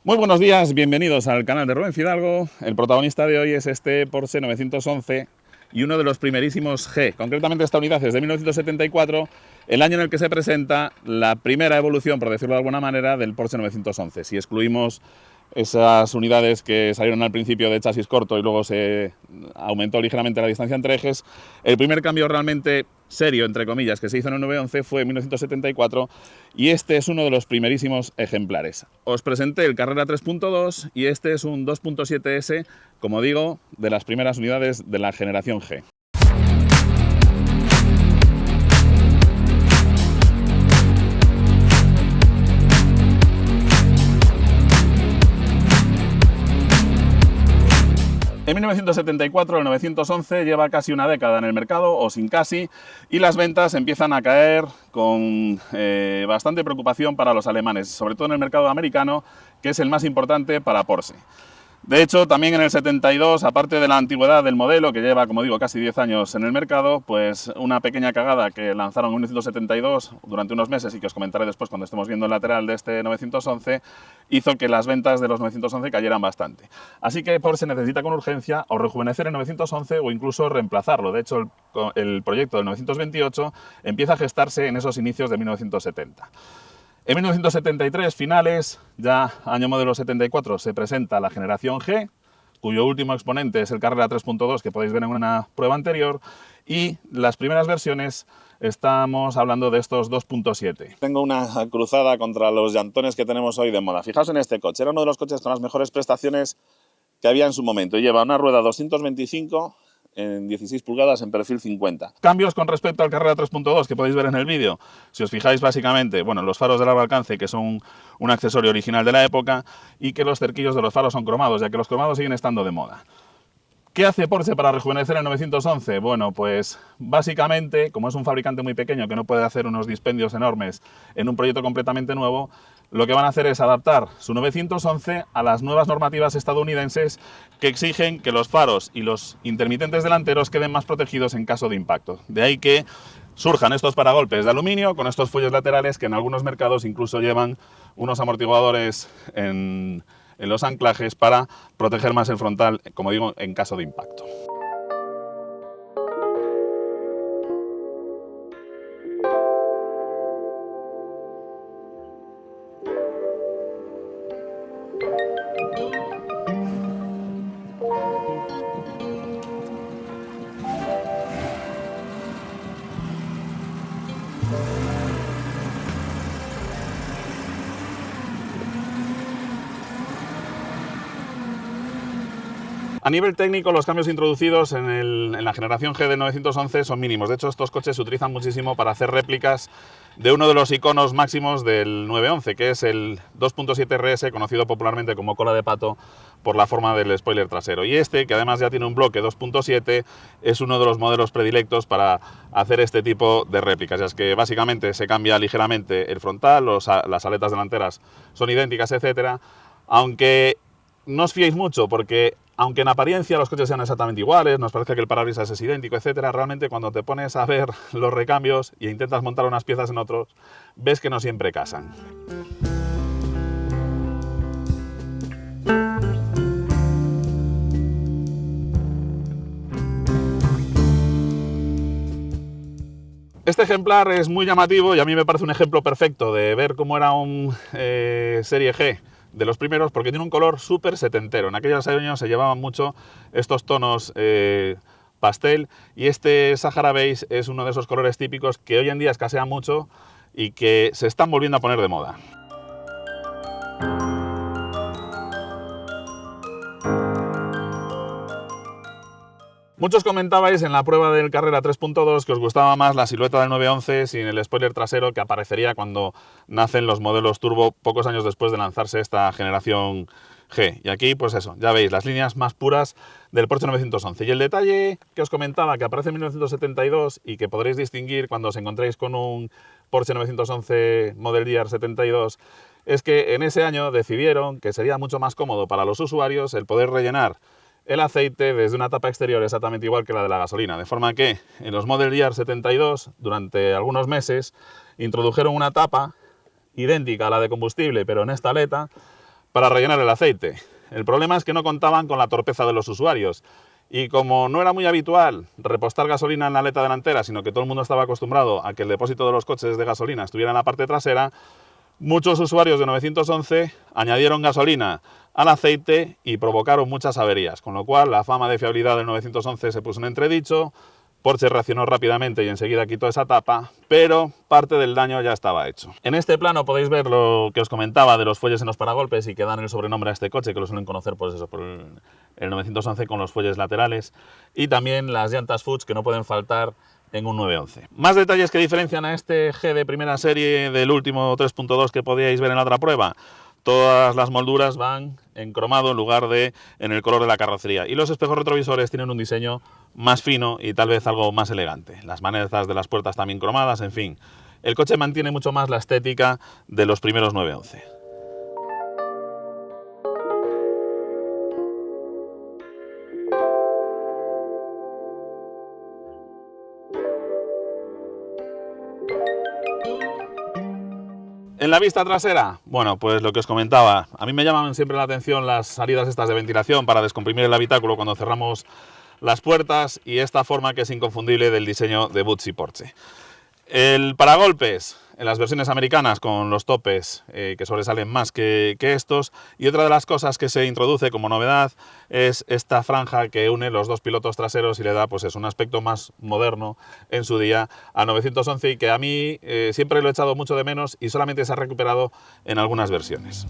Muy buenos días, bienvenidos al canal de Rubén Fidalgo. El protagonista de hoy es este Porsche 911 y uno de los primerísimos G. Concretamente esta unidad es de 1974, el año en el que se presenta la primera evolución, por decirlo de alguna manera, del Porsche 911. Si excluimos esas unidades que salieron al principio de chasis corto y luego se aumentó ligeramente la distancia entre ejes, el primer cambio realmente serio, entre comillas, que se hizo en el 911 fue en 1974 y este es uno de los primerísimos ejemplares. Os presenté el Carrera 3.2 y este es un 2.7S, como digo, de las primeras unidades de la generación G. En 1974 el 911 lleva casi una década en el mercado, o sin casi, y las ventas empiezan a caer con bastante preocupación para los alemanes, sobre todo en el mercado americano, que es el más importante para Porsche. De hecho, también en el 72, aparte de la antigüedad del modelo, que lleva, como digo, casi 10 años en el mercado, pues una pequeña cagada que lanzaron en 1972 durante unos meses y que os comentaré después cuando estemos viendo el lateral de este 911, hizo que las ventas de los 911 cayeran bastante. Así que Porsche necesita con urgencia o rejuvenecer el 911 o incluso reemplazarlo. De hecho, el proyecto del 928 empieza a gestarse en esos inicios de 1970. En 1973, finales, ya año modelo 74, se presenta la generación G, cuyo último exponente es el Carrera 3.2, que podéis ver en una prueba anterior, y las primeras versiones estamos hablando de estos 2.7. Tengo una cruzada contra los llantones que tenemos hoy de moda. Fijaos en este coche, era uno de los coches con las mejores prestaciones que había en su momento. Lleva una rueda 225 en 16 pulgadas en perfil 50. Cambios con respecto al Carrera 3.2 que podéis ver en el vídeo. Si os fijáis, básicamente, bueno, los faros de largo alcance, que son un accesorio original de la época, y que los cerquillos de los faros son cromados, ya que los cromados siguen estando de moda. ¿Qué hace Porsche para rejuvenecer el 911? Bueno, pues básicamente, como es un fabricante muy pequeño que no puede hacer unos dispendios enormes en un proyecto completamente nuevo, lo que van a hacer es adaptar su 911 a las nuevas normativas estadounidenses que exigen que los faros y los intermitentes delanteros queden más protegidos en caso de impacto. De ahí que surjan estos paragolpes de aluminio con estos fuelles laterales que en algunos mercados incluso llevan unos amortiguadores en los anclajes para proteger más el frontal, como digo, en caso de impacto. A nivel técnico, los cambios introducidos en la generación G de 911 son mínimos. De hecho, estos coches se utilizan muchísimo para hacer réplicas de uno de los iconos máximos del 911, que es el 2.7 RS, conocido popularmente como cola de pato por la forma del spoiler trasero. Y este, que además ya tiene un bloque 2.7, es uno de los modelos predilectos para hacer este tipo de réplicas. Ya es que básicamente se cambia ligeramente el frontal, las aletas delanteras son idénticas, etcétera, aunque no os fiéis mucho, porque aunque en apariencia los coches sean exactamente iguales, nos parece que el parabrisas es idéntico, etcétera, realmente cuando te pones a ver los recambios e intentas montar unas piezas en otros, ves que no siempre casan. Este ejemplar es muy llamativo y a mí me parece un ejemplo perfecto de ver cómo era un Serie G de los primeros, porque tiene un color súper setentero. En aquellos años se llevaban mucho estos tonos pastel, y este Sahara Beige es uno de esos colores típicos que hoy en día escasean mucho y que se están volviendo a poner de moda. Muchos comentabais en la prueba del Carrera 3.2 que os gustaba más la silueta del 911 sin el spoiler trasero que aparecería cuando nacen los modelos turbo pocos años después de lanzarse esta generación G. Y aquí, pues eso, ya veis, las líneas más puras del Porsche 911. Y el detalle que os comentaba, que aparece en 1972 y que podréis distinguir cuando os encontréis con un Porsche 911 Model Year 72, es que en ese año decidieron que sería mucho más cómodo para los usuarios el poder rellenar el aceite desde una tapa exterior exactamente igual que la de la gasolina, de forma que en los Model Year 72 durante algunos meses introdujeron una tapa idéntica a la de combustible pero en esta aleta para rellenar el aceite. El problema es que no contaban con la torpeza de los usuarios. Y como no era muy habitual repostar gasolina en la aleta delantera, sino que todo el mundo estaba acostumbrado a que el depósito de los coches de gasolina estuviera en la parte trasera, muchos usuarios de 911 añadieron gasolina al aceite y provocaron muchas averías, con lo cual la fama de fiabilidad del 911 se puso en entredicho. Porsche reaccionó rápidamente y enseguida quitó esa tapa, pero parte del daño ya estaba hecho. En este plano podéis ver lo que os comentaba de los fuelles en los paragolpes y que dan el sobrenombre a este coche, que lo suelen conocer pues eso, por el 911 con los fuelles laterales, y también las llantas Fuchs que no pueden faltar en un 911. Más detalles que diferencian a este G de primera serie del último 3.2 que podíais ver en la otra prueba. Todas las molduras van en cromado en lugar de en el color de la carrocería. Y los espejos retrovisores tienen un diseño más fino y tal vez algo más elegante. Las manezas de las puertas también cromadas, en fin. El coche mantiene mucho más la estética de los primeros 911. En la vista trasera, bueno, pues lo que os comentaba, a mí me llaman siempre la atención las salidas estas de ventilación para descomprimir el habitáculo cuando cerramos las puertas y esta forma que es inconfundible del diseño de Butz Porsche. El paragolpes en las versiones americanas con los topes que sobresalen más que estos, y otra de las cosas que se introduce como novedad es esta franja que une los dos pilotos traseros y le da pues un aspecto más moderno en su día al 911 y que a mí siempre lo he echado mucho de menos y solamente se ha recuperado en algunas versiones.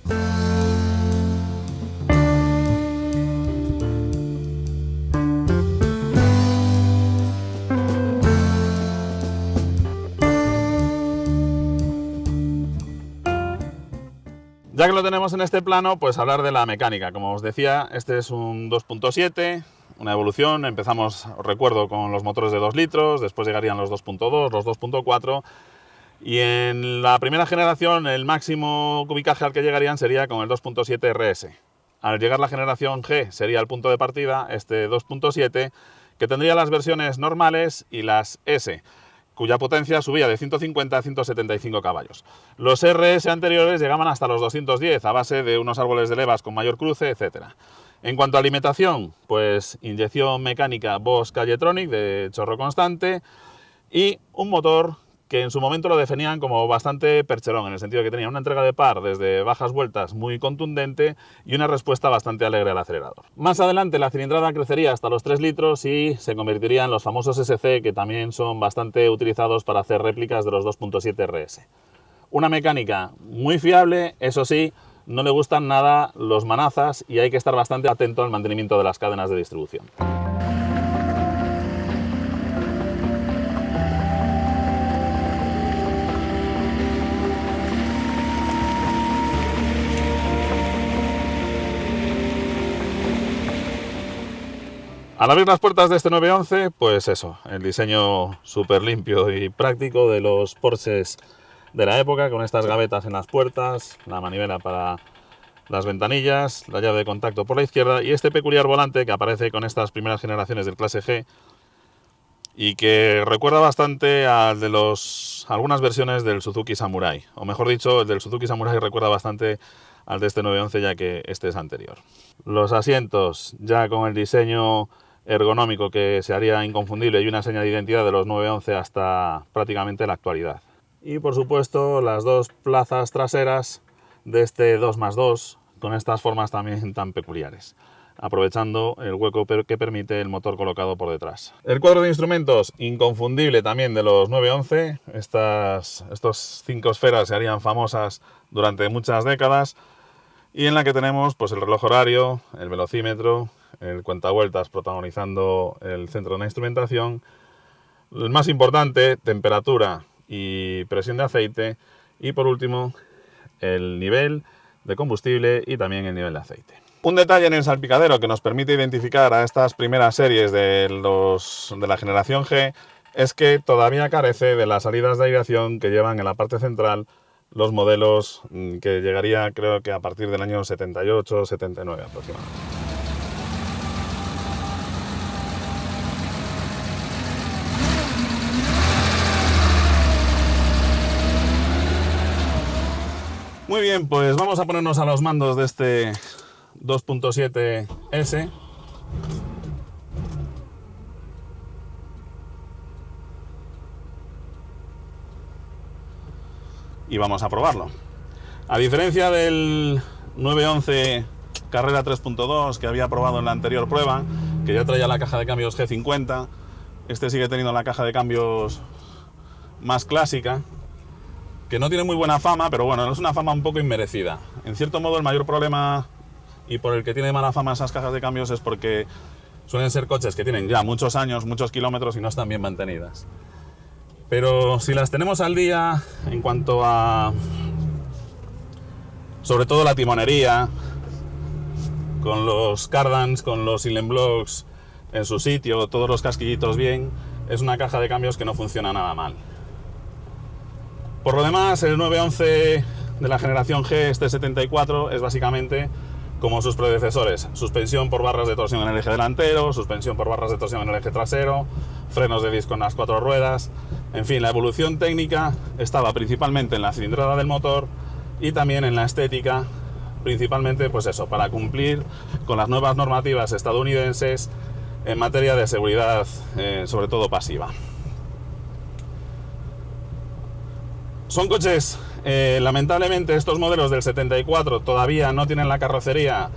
Ya que lo tenemos en este plano, pues hablar de la mecánica. Como os decía, este es un 2.7, una evolución. Empezamos, os recuerdo, con los motores de 2 litros, después llegarían los 2.2, los 2.4, y en la primera generación el máximo cubicaje al que llegarían sería con el 2.7 RS. Al llegar la generación G sería el punto de partida, este 2.7, que tendría las versiones normales y las S, cuya potencia subía de 150 a 175 caballos. Los RS anteriores llegaban hasta los 210 a base de unos árboles de levas con mayor cruce, etc. En cuanto a alimentación, pues inyección mecánica Bosch Cayetronic de chorro constante y un motor que en su momento lo definían como bastante percherón, en el sentido de que tenía una entrega de par desde bajas vueltas muy contundente y una respuesta bastante alegre al acelerador. Más adelante la cilindrada crecería hasta los 3 litros y se convertiría en los famosos SC, que también son bastante utilizados para hacer réplicas de los 2.7 RS. Una mecánica muy fiable, eso sí, no le gustan nada los manazas y hay que estar bastante atento al mantenimiento de las cadenas de distribución. Al abrir las puertas de este 911, pues eso, el diseño súper limpio y práctico de los Porsches de la época, con estas gavetas en las puertas, la manivela para las ventanillas, la llave de contacto por la izquierda y este peculiar volante que aparece con estas primeras generaciones del clase G y que recuerda bastante al de algunas versiones del Suzuki Samurai, o mejor dicho, el del Suzuki Samurai recuerda bastante al de este 911 ya que este es anterior. Los asientos ya con el diseño ergonómico que se haría inconfundible y una seña de identidad de los 911 hasta prácticamente la actualidad. Y por supuesto las dos plazas traseras de este 2+2 con estas formas también tan peculiares, aprovechando el hueco que permite el motor colocado por detrás. El cuadro de instrumentos inconfundible también de los 911, estos 5 esferas se harían famosas durante muchas décadas y en la que tenemos pues el reloj horario, el velocímetro, el cuentavueltas protagonizando el centro de la instrumentación, el más importante, temperatura y presión de aceite y por último el nivel de combustible y también el nivel de aceite. Un detalle en el salpicadero que nos permite identificar a estas primeras series de la generación G es que todavía carece de las salidas de aireación que llevan en la parte central los modelos que llegaría creo que a partir del año 78-79 aproximadamente. Muy bien, pues vamos a ponernos a los mandos de este 2.7S. Y vamos a probarlo. A diferencia del 911 Carrera 3.2 que había probado en la anterior prueba, que ya traía la caja de cambios G50, este sigue teniendo la caja de cambios más clásica, que no tiene muy buena fama, pero bueno, es una fama un poco inmerecida. En cierto modo, el mayor problema y por el que tiene mala fama esas cajas de cambios es porque suelen ser coches que tienen ya muchos años, muchos kilómetros y no están bien mantenidas. Pero si las tenemos al día en cuanto a, sobre todo la timonería, con los cardans, con los Silent Blocks en su sitio, todos los casquillitos bien, es una caja de cambios que no funciona nada mal. Por lo demás, el 911 de la generación G, este 74, es básicamente como sus predecesores: suspensión por barras de torsión en el eje delantero, suspensión por barras de torsión en el eje trasero, frenos de disco en las 4 ruedas. En fin, la evolución técnica estaba principalmente en la cilindrada del motor y también en la estética, principalmente pues eso, para cumplir con las nuevas normativas estadounidenses en materia de seguridad, sobre todo pasiva. Son coches, lamentablemente estos modelos del 74 todavía no tienen la carrocería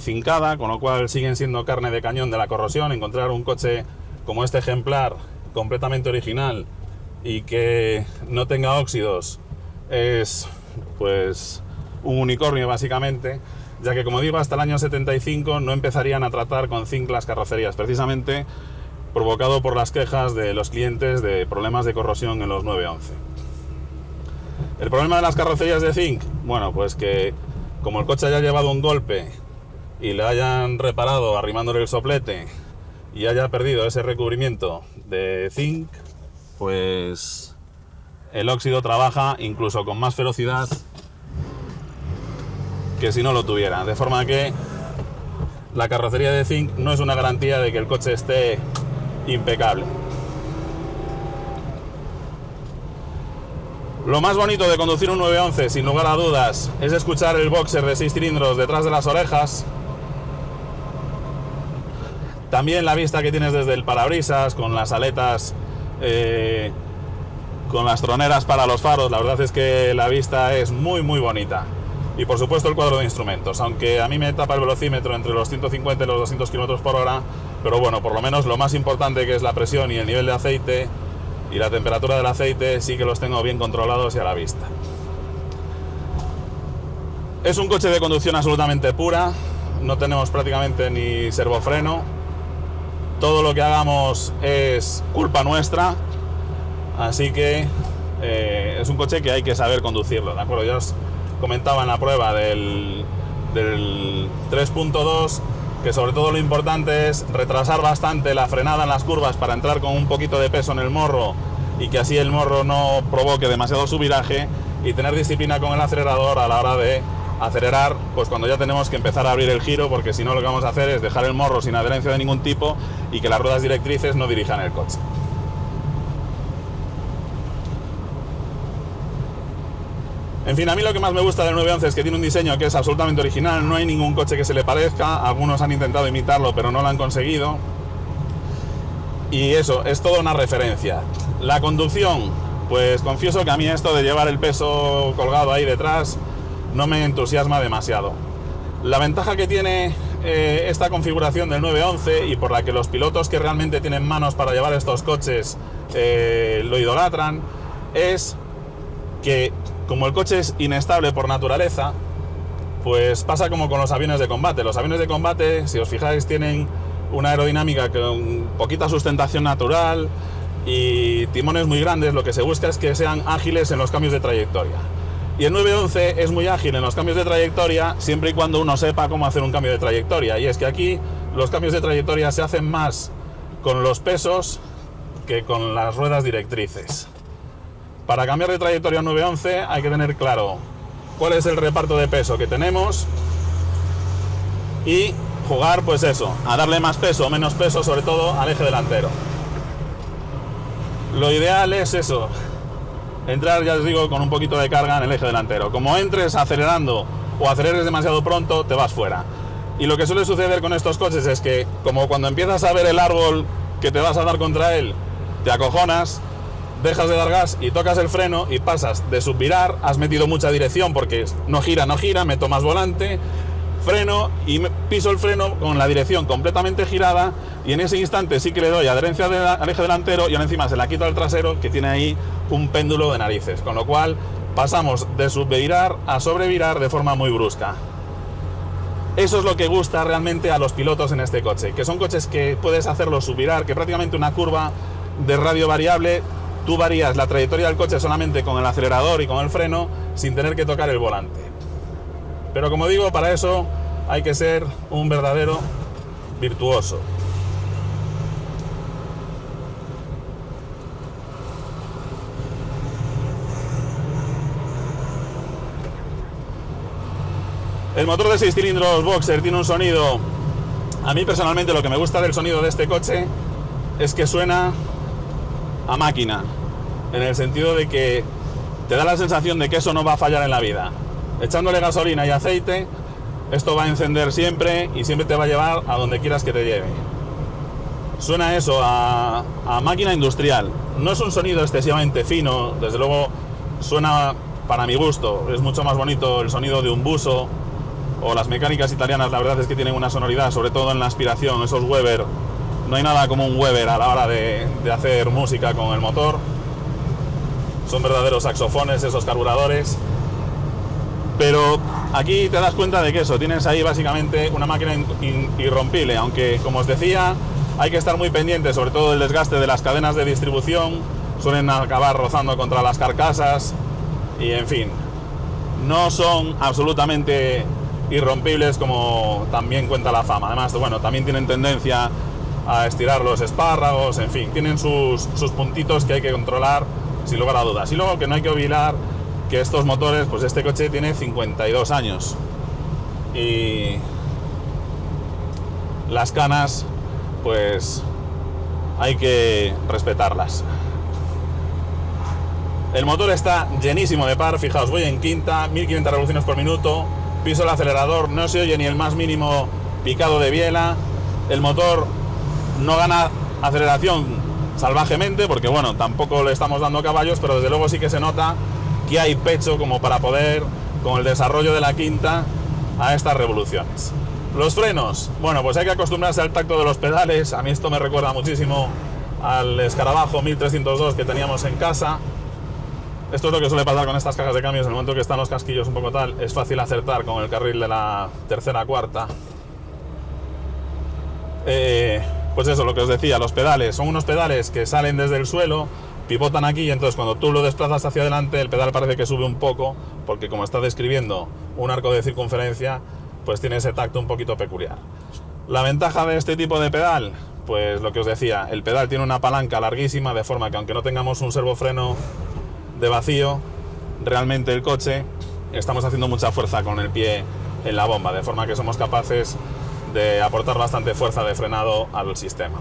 cincada, con lo cual siguen siendo carne de cañón de la corrosión. Encontrar un coche como este ejemplar, completamente original y que no tenga óxidos, es pues un unicornio básicamente, ya que, como digo, hasta el año 75 no empezarían a tratar con zinc las carrocerías, precisamente provocado por las quejas de los clientes de problemas de corrosión en los 911. El problema de las carrocerías de zinc, bueno, pues que como el coche haya llevado un golpe y le hayan reparado arrimándole el soplete y haya perdido ese recubrimiento de zinc, pues el óxido trabaja incluso con más ferocidad que si no lo tuviera, de forma que la carrocería de zinc no es una garantía de que el coche esté impecable. Lo más bonito de conducir un 911, sin lugar a dudas, es escuchar el boxer de 6 cilindros detrás de las orejas. También la vista que tienes desde el parabrisas, con las aletas, con las troneras para los faros. La verdad es que la vista es muy muy bonita. Y por supuesto el cuadro de instrumentos, aunque a mí me tapa el velocímetro entre los 150 y los 200 km por hora, pero bueno, por lo menos lo más importante, que es la presión y el nivel de aceite y la temperatura del aceite, sí que los tengo bien controlados y a la vista. Es un coche de conducción absolutamente pura, no tenemos prácticamente ni servofreno, todo lo que hagamos es culpa nuestra, así que es un coche que hay que saber conducirlo, ¿de acuerdo? Ya os comentaba en la prueba del 3.2 que sobre todo lo importante es retrasar bastante la frenada en las curvas para entrar con un poquito de peso en el morro y que así el morro no provoque demasiado subviraje, y tener disciplina con el acelerador a la hora de acelerar, pues cuando ya tenemos que empezar a abrir el giro, porque si no lo que vamos a hacer es dejar el morro sin adherencia de ningún tipo y que las ruedas directrices no dirijan el coche. En fin, a mí lo que más me gusta del 911 es que tiene un diseño que es absolutamente original, no hay ningún coche que se le parezca, algunos han intentado imitarlo pero no lo han conseguido, y eso, es toda una referencia. La conducción, pues confieso que a mí esto de llevar el peso colgado ahí detrás no me entusiasma demasiado. La ventaja que tiene esta configuración del 911, y por la que los pilotos que realmente tienen manos para llevar estos coches lo idolatran, es que como el coche es inestable por naturaleza, pues pasa como con los aviones de combate. Los aviones de combate, si os fijáis, tienen una aerodinámica con poquita sustentación natural y timones muy grandes. Lo que se busca es que sean ágiles en los cambios de trayectoria. Y el 911 es muy ágil en los cambios de trayectoria siempre y cuando uno sepa cómo hacer un cambio de trayectoria. Y es que aquí los cambios de trayectoria se hacen más con los pesos que con las ruedas directrices. Para cambiar de trayectoria a 911 hay que tener claro cuál es el reparto de peso que tenemos y jugar, pues eso, a darle más peso o menos peso, sobre todo al eje delantero. Lo ideal es eso, entrar, ya os digo, con un poquito de carga en el eje delantero. Como entres acelerando o aceleres demasiado pronto, te vas fuera. Y lo que suele suceder con estos coches es que, como cuando empiezas a ver el árbol que te vas a dar contra él, te acojonas, dejas de dar gas y tocas el freno y pasas de subvirar, has metido mucha dirección porque no gira, meto más volante, freno y piso el freno con la dirección completamente girada, y en ese instante sí que le doy adherencia al eje delantero y ahora encima se la quito al trasero, que tiene ahí un péndulo de narices, con lo cual pasamos de subvirar a sobrevirar de forma muy brusca. Eso es lo que gusta realmente a los pilotos en este coche, que son coches que puedes hacerlo subvirar, que prácticamente una curva de radio variable, tú varías la trayectoria del coche solamente con el acelerador y con el freno sin tener que tocar el volante. Pero como digo, para eso hay que ser un verdadero virtuoso. El motor de 6 cilindros Boxer tiene un sonido... A mí personalmente lo que me gusta del sonido de este coche es que suena a máquina, en el sentido de que te da la sensación de que eso no va a fallar en la vida. Echándole gasolina y aceite, esto va a encender siempre y siempre te va a llevar a donde quieras que te lleve. Suena eso a máquina industrial. No es un sonido excesivamente fino, desde luego suena, para mi gusto, es mucho más bonito el sonido de un Buso, o las mecánicas italianas. La verdad es que tienen una sonoridad, sobre todo en la aspiración, esos Weber. No hay nada como un Weber a la hora de hacer música con el motor. Son verdaderos saxofones esos carburadores. Pero aquí te das cuenta de que eso, tienes ahí básicamente una máquina irrompible, aunque, como os decía, hay que estar muy pendiente, sobre todo del desgaste de las cadenas de distribución, suelen acabar rozando contra las carcasas y, en fin, no son absolutamente irrompibles como también cuenta la fama. Además, bueno, también tienen tendencia a estirar los espárragos, en fin, tienen sus puntitos que hay que controlar sin lugar a dudas. Y luego que no hay que olvidar que estos motores, pues este coche tiene 52 años y las canas, pues hay que respetarlas. El motor está llenísimo de par, fijaos, voy en quinta, 1500 revoluciones por minuto, piso el acelerador, no se oye ni el más mínimo picado de biela. El motor no gana aceleración salvajemente porque, bueno, tampoco le estamos dando caballos, pero desde luego sí que se nota que hay pecho como para poder, con el desarrollo de la quinta, a estas revoluciones. Los frenos, bueno, pues hay que acostumbrarse al tacto de los pedales. A mí esto me recuerda muchísimo al Escarabajo 1302 que teníamos en casa. Esto es lo que suele pasar con estas cajas de cambios. En el momento que están los casquillos un poco tal, es fácil acertar con el carril de la tercera, cuarta. Pues eso, lo que os decía, los pedales son unos pedales que salen desde el suelo, pivotan aquí, y entonces cuando tú lo desplazas hacia adelante, el pedal parece que sube un poco, porque como está describiendo un arco de circunferencia, pues tiene ese tacto un poquito peculiar. La ventaja de este tipo de pedal, pues lo que os decía, el pedal tiene una palanca larguísima, de forma que aunque no tengamos un servofreno de vacío, realmente el coche estamos haciendo mucha fuerza con el pie en la bomba, de forma que somos capaces de aportar bastante fuerza de frenado al sistema.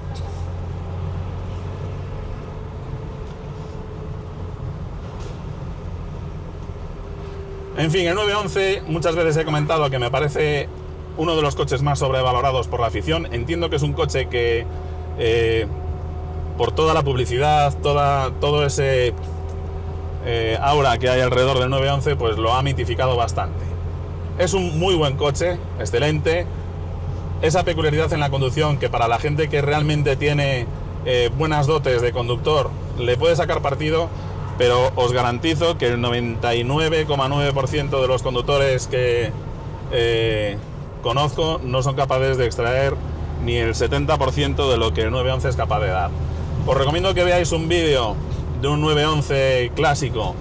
En fin, el 911 muchas veces he comentado que me parece uno de los coches más sobrevalorados por la afición. Entiendo que es un coche que por toda la publicidad, todo ese aura que hay alrededor del 911, pues lo ha mitificado bastante. Es un muy buen coche, excelente. Esa peculiaridad en la conducción que para la gente que realmente tiene buenas dotes de conductor le puede sacar partido, pero os garantizo que el 99,9% de los conductores que conozco no son capaces de extraer ni el 70% de lo que el 911 es capaz de dar. Os recomiendo que veáis un vídeo de un 911 clásico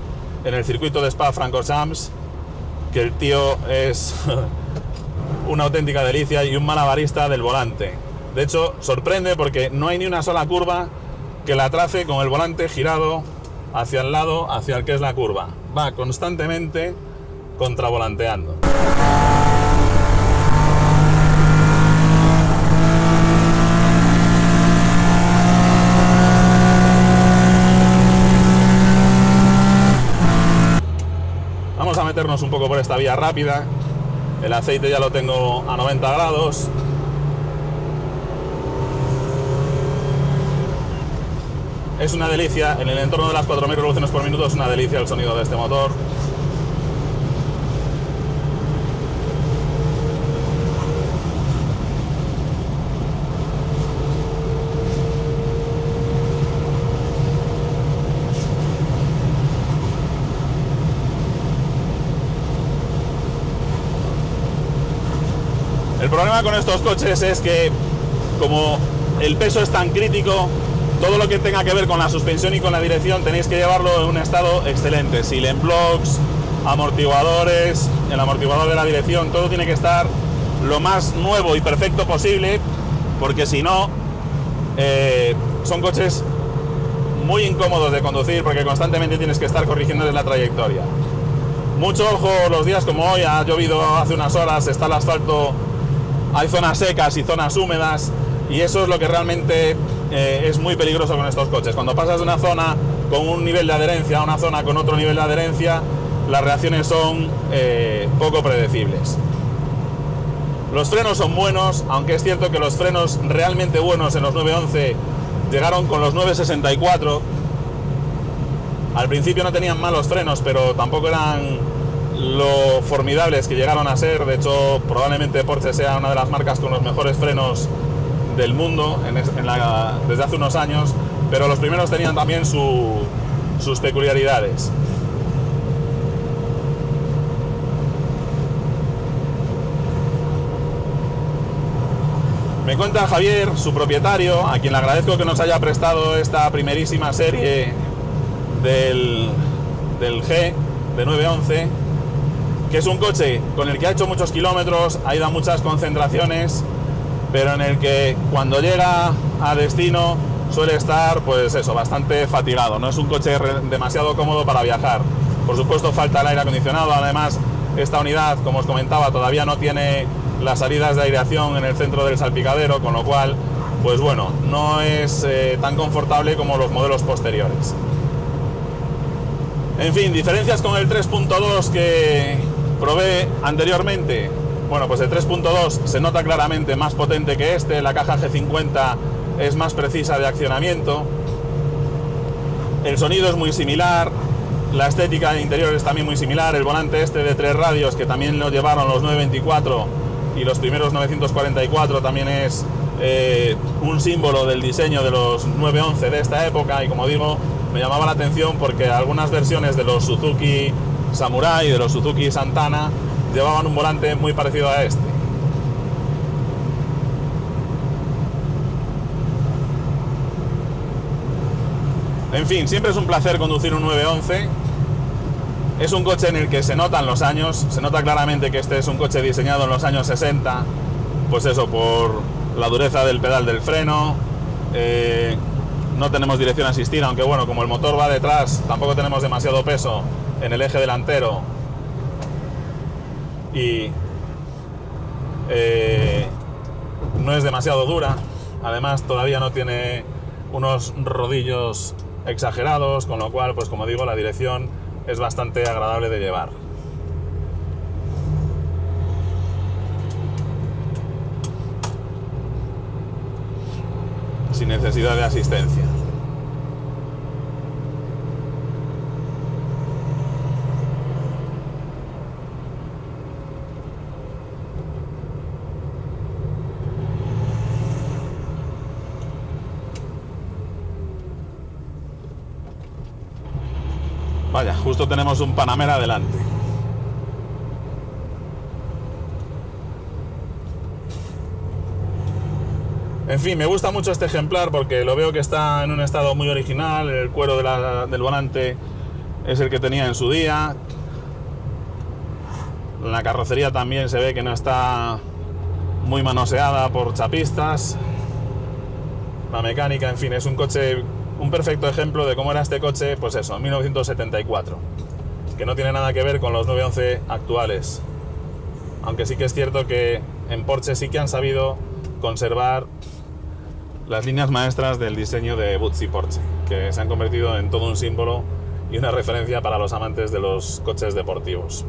en el circuito de Spa-Francorchamps, que el tío es una auténtica delicia y un malabarista del volante. De hecho, sorprende porque no hay ni una sola curva que la trace con el volante girado hacia el lado, hacia el que es la curva. Va constantemente contravolanteando. movernos un poco por esta vía rápida. El aceite ya lo tengo a 90 grados. Es una delicia, en el entorno de las 4.000 revoluciones por minuto es una delicia el sonido de este motor. El problema con estos coches es que, como el peso es tan crítico, todo lo que tenga que ver con la suspensión y con la dirección tenéis que llevarlo en un estado excelente. Silent blocks, amortiguadores, el amortiguador de la dirección, todo tiene que estar lo más nuevo y perfecto posible, porque si no, son coches muy incómodos de conducir, porque constantemente tienes que estar corrigiéndoles la trayectoria. Mucho ojo los días como hoy, ha llovido hace unas horas, está el asfalto, hay zonas secas y zonas húmedas, y eso es lo que realmente es muy peligroso con estos coches. Cuando pasas de una zona con un nivel de adherencia a una zona con otro nivel de adherencia, las reacciones son poco predecibles. Los frenos son buenos, aunque es cierto que los frenos realmente buenos en los 911 llegaron con los 964. Al principio no tenían malos frenos, pero tampoco eran lo formidables que llegaron a ser. De hecho, probablemente Porsche sea una de las marcas con los mejores frenos del mundo desde hace unos años, pero los primeros tenían también sus peculiaridades. Me cuenta Javier, su propietario, a quien le agradezco que nos haya prestado esta primerísima serie del G de 911, que es un coche con el que ha hecho muchos kilómetros, ha ido a muchas concentraciones, pero en el que cuando llega a destino suele estar, pues eso, bastante fatigado. No es un coche demasiado cómodo para viajar. Por supuesto, falta el aire acondicionado. Además, esta unidad, como os comentaba, todavía no tiene las salidas de aireación en el centro del salpicadero, con lo cual, pues bueno, no es tan confortable como los modelos posteriores. En fin, diferencias con el 3.2 que probé anteriormente. Bueno, pues el 3.2 se nota claramente más potente que este, la caja G50 es más precisa de accionamiento, el sonido es muy similar, la estética de interior es también muy similar, el volante este de 3 radios que también lo llevaron los 924 y los primeros 944 también es un símbolo del diseño de los 911 de esta época, y como digo, me llamaba la atención porque algunas versiones de los Suzuki Samurai y de los Suzuki Santana llevaban un volante muy parecido a este. En fin, siempre es un placer conducir un 911. Es un coche en el que se notan los años, se nota claramente que este es un coche diseñado en los años 60, pues eso, por la dureza del pedal del freno. No tenemos dirección asistida, aunque bueno, como el motor va detrás, tampoco tenemos demasiado peso en el eje delantero. Y no es demasiado dura. Además, todavía no tiene unos rodillos exagerados, con lo cual, pues como digo, la dirección es bastante agradable de llevar. Sin necesidad de asistencia. Vaya, justo tenemos un Panamera delante. En fin, me gusta mucho este ejemplar porque lo veo que está en un estado muy original. El cuero del volante es el que tenía en su día. La carrocería también se ve que no está muy manoseada por chapistas. La mecánica, en fin, es un coche, un perfecto ejemplo de cómo era este coche, pues eso, en 1974, que no tiene nada que ver con los 911 actuales, aunque sí que es cierto que en Porsche sí que han sabido conservar las líneas maestras del diseño de Buzzi Porsche, que se han convertido en todo un símbolo y una referencia para los amantes de los coches deportivos.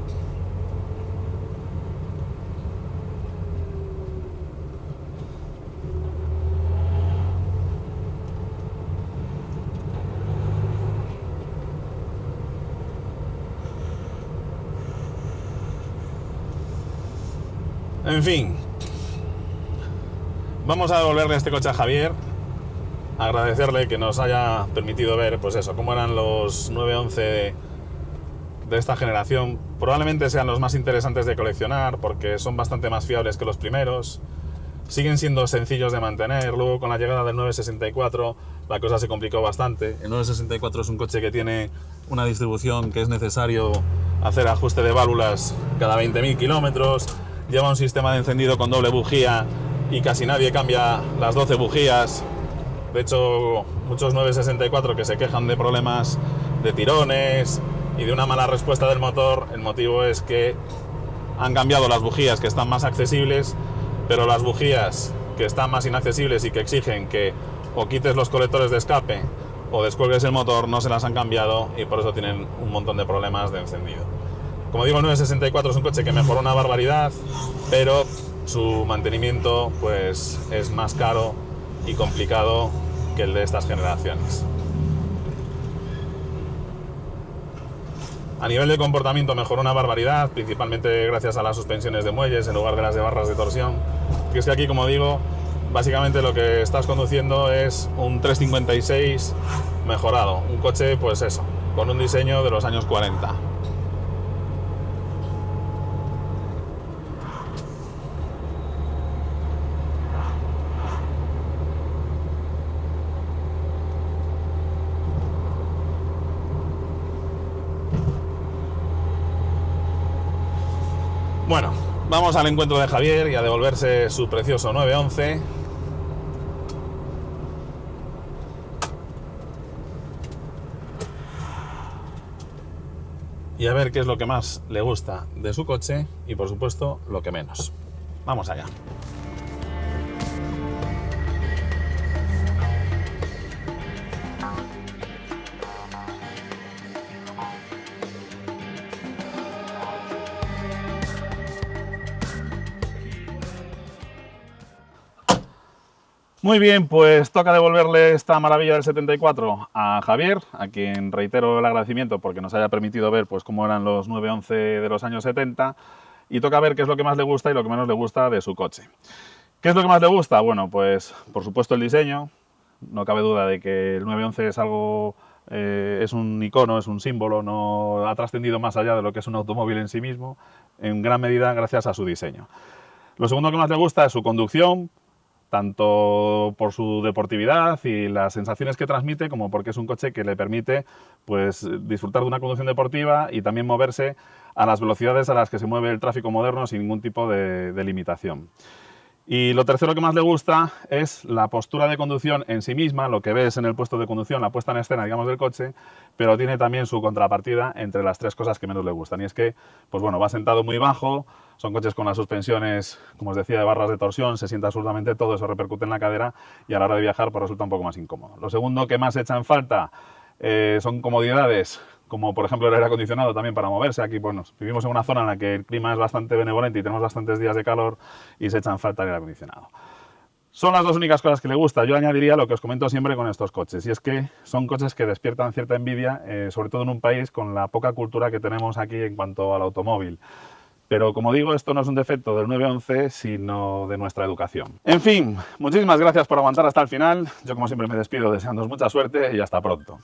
En fin, vamos a devolverle este coche a Javier, agradecerle que nos haya permitido ver, pues eso, cómo eran los 911 de esta generación. Probablemente sean los más interesantes de coleccionar porque son bastante más fiables que los primeros. Siguen siendo sencillos de mantener. Luego, con la llegada del 964, la cosa se complicó bastante. El 964 es un coche que tiene una distribución que es necesario hacer ajuste de válvulas cada 20.000 kilómetros. Lleva un sistema de encendido con doble bujía y casi nadie cambia las 12 bujías. De hecho, muchos 964 que se quejan de problemas de tirones y de una mala respuesta del motor, el motivo es que han cambiado las bujías que están más accesibles, pero las bujías que están más inaccesibles y que exigen que o quites los colectores de escape o descuelgues el motor no se las han cambiado y por eso tienen un montón de problemas de encendido. Como digo, el 964 es un coche que mejoró una barbaridad, pero su mantenimiento pues es más caro y complicado que el de estas generaciones. A nivel de comportamiento mejoró una barbaridad, principalmente gracias a las suspensiones de muelles en lugar de las de barras de torsión. Y es que aquí, como digo, básicamente lo que estás conduciendo es un 356 mejorado. Un coche, pues eso, con un diseño de los años 40. Bueno, vamos al encuentro de Javier y a devolverse su precioso 911. Y a ver qué es lo que más le gusta de su coche y, por supuesto, lo que menos. Vamos allá. Muy bien, pues toca devolverle esta maravilla del 74 a Javier, a quien reitero el agradecimiento porque nos haya permitido ver pues cómo eran los 911 de los años 70, y toca ver qué es lo que más le gusta y lo que menos le gusta de su coche. ¿Qué es lo que más le gusta? Bueno, pues por supuesto el diseño. No cabe duda de que el 911 es algo, es un icono, es un símbolo, no ha trascendido más allá de lo que es un automóvil en sí mismo, en gran medida gracias a su diseño. Lo segundo que más le gusta es su conducción, tanto por su deportividad y las sensaciones que transmite, como porque es un coche que le permite pues, disfrutar de una conducción deportiva y también moverse a las velocidades a las que se mueve el tráfico moderno sin ningún tipo de limitación. Y lo tercero que más le gusta es la postura de conducción en sí misma, lo que ves en el puesto de conducción, la puesta en escena, digamos, del coche, pero tiene también su contrapartida entre las tres cosas que menos le gustan. Y es que, pues bueno, va sentado muy bajo, son coches con las suspensiones, como os decía, de barras de torsión, se sienta absolutamente todo, eso repercute en la cadera y a la hora de viajar pues resulta un poco más incómodo. Lo segundo que más echa en falta son comodidades, como por ejemplo el aire acondicionado también para moverse. Aquí bueno, vivimos en una zona en la que el clima es bastante benevolente y tenemos bastantes días de calor y se echa en falta el aire acondicionado. Son las dos únicas cosas que le gusta. Yo añadiría lo que os comento siempre con estos coches, y es que son coches que despiertan cierta envidia, sobre todo en un país con la poca cultura que tenemos aquí en cuanto al automóvil. Pero como digo, esto no es un defecto del 911, sino de nuestra educación. En fin, muchísimas gracias por aguantar hasta el final. Yo como siempre me despido deseándoos mucha suerte y hasta pronto.